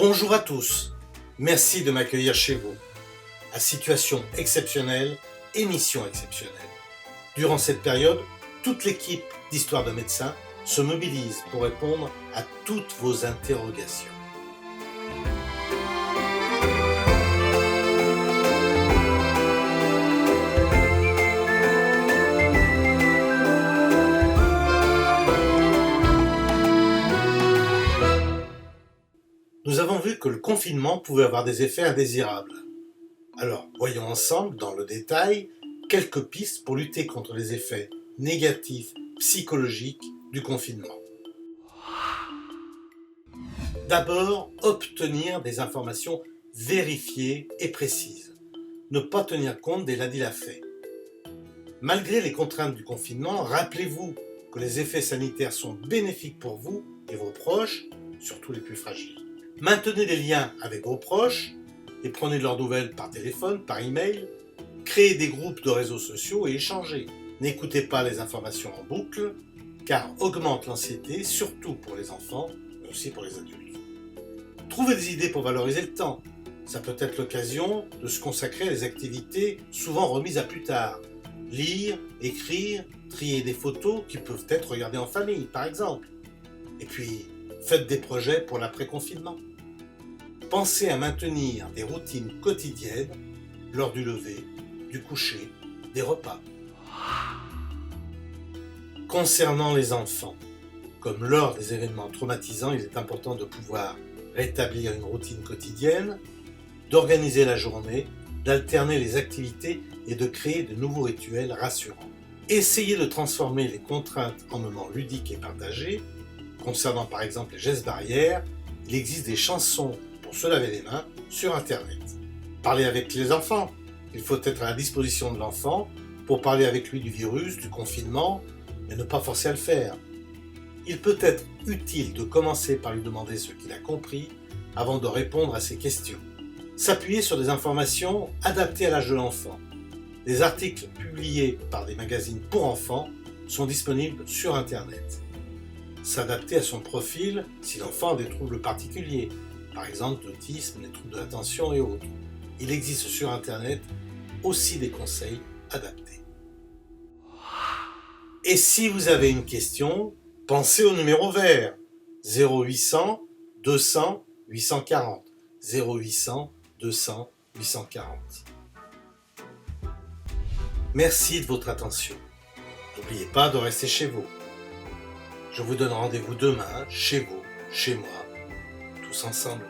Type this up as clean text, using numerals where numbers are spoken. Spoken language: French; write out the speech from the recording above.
Bonjour à tous, merci de m'accueillir chez vous. À situation exceptionnelle, émission exceptionnelle. Durant cette période, toute l'équipe d'Histoire de médecins se mobilise pour répondre à toutes vos interrogations. Nous avons vu que le confinement pouvait avoir des effets indésirables. Alors, voyons ensemble, dans le détail, quelques pistes pour lutter contre les effets négatifs psychologiques du confinement. D'abord, obtenir des informations vérifiées et précises. Ne pas tenir compte des ladis-la-fait. Malgré les contraintes du confinement, rappelez-vous que les effets sanitaires sont bénéfiques pour vous et vos proches, surtout les plus fragiles. Maintenez des liens avec vos proches et prenez de leurs nouvelles par téléphone, par email. Créez des groupes de réseaux sociaux et échangez. N'écoutez pas les informations en boucle, car augmente l'anxiété, surtout pour les enfants, mais aussi pour les adultes. Trouvez des idées pour valoriser le temps. Ça peut être l'occasion de se consacrer à des activités souvent remises à plus tard. Lire, écrire, trier des photos qui peuvent être regardées en famille, par exemple. Et puis, faites des projets pour l'après-confinement. Pensez à maintenir des routines quotidiennes lors du lever, du coucher, des repas. Concernant les enfants, comme lors des événements traumatisants, il est important de pouvoir rétablir une routine quotidienne, d'organiser la journée, d'alterner les activités et de créer de nouveaux rituels rassurants. Essayez de transformer les contraintes en moments ludiques et partagés. Concernant par exemple les gestes barrières, il existe des chansons pour se laver les mains sur Internet. Parlez avec les enfants. Il faut être à la disposition de l'enfant pour parler avec lui du virus, du confinement, mais ne pas forcer à le faire. Il peut être utile de commencer par lui demander ce qu'il a compris avant de répondre à ses questions. S'appuyer sur des informations adaptées à l'âge de l'enfant. Les articles publiés par des magazines pour enfants sont disponibles sur Internet. S'adapter à son profil si l'enfant a des troubles particuliers, par exemple l'autisme, les troubles de l'attention et autres. Il existe sur Internet aussi des conseils adaptés. Et si vous avez une question, pensez au numéro vert 0800 200 840 0800 200 840. Merci de votre attention. N'oubliez pas de rester chez vous. Je vous donne rendez-vous demain, chez vous, chez moi, tous ensemble.